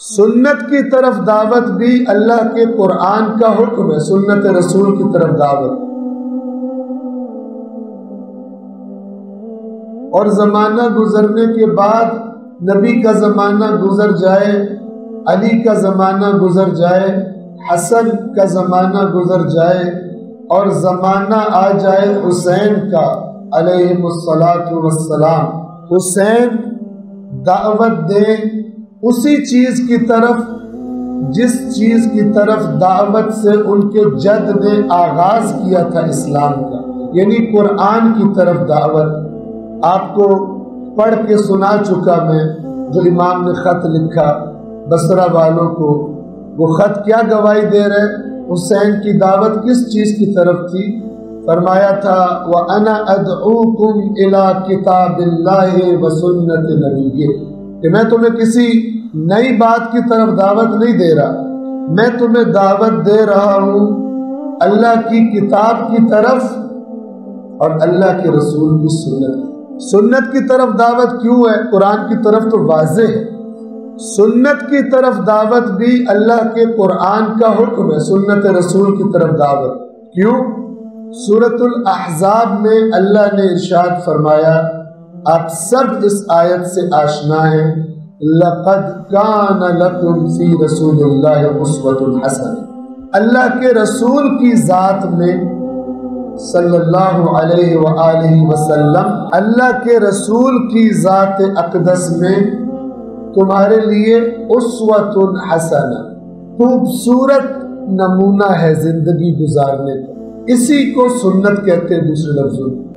سنت کی طرف دعوت بھی اللہ کے قرآن کا حکم ہے، سنت رسول کی طرف دعوت. اور زمانہ گزرنے کے بعد نبی کا زمانہ گزر جائے، علی کا زمانہ گزر جائے، حسن کا زمانہ گزر جائے اور زمانہ آ جائے حسین کا علیہ الصلاۃ والسلام، حسین دعوت دیں اسی چیز کی طرف جس چیز کی طرف دعوت سے ان کے جد نے آغاز کیا تھا اسلام کا، یعنی قرآن کی طرف دعوت. آپ کو پڑھ کے سنا چکا میں جو امام نے خط لکھا بصرہ والوں کو، وہ خط کیا گواہی دے رہے؟ حسین کی دعوت کس چیز کی طرف تھی؟ فرمایا تھا وَأَنَا أَدْعُوكُمْ إِلَىٰ كِتَابِ اللَّهِ وَسُنَّةِ نَبِيِّهِ، کہ میں تمہیں کسی نئی بات کی طرف دعوت نہیں دے رہا، میں تمہیں دعوت دے رہا ہوں اللہ کی کتاب کی طرف اور اللہ کے رسول کی سنت. سنت کی طرف دعوت کیوں ہے؟ قرآن کی طرف تو واضح ہے. سنت کی طرف دعوت بھی اللہ کے قرآن کا حکم ہے، سنت رسول کی طرف دعوت. کیوں؟ سورۃ الاحزاب میں اللہ نے ارشاد فرمایا، آپ سب اس آیت سے آشنا ہیں، لَقَدْ كَانَ لَكُمْ فِي رَسُولِ اللَّهِ أُسْوَةٌ حَسَنَةٌ، اللہ کے رسول کی ذات میں صلی اللہ علیہ وآلہ وسلم، اللہ کے رسول کی ذات اقدس میں تمہارے لیے اسوۃ حسنہ، خوبصورت نمونہ ہے زندگی گزارنے کا. اسی کو سنت کہتے ہیں دوسرے لفظوں میں.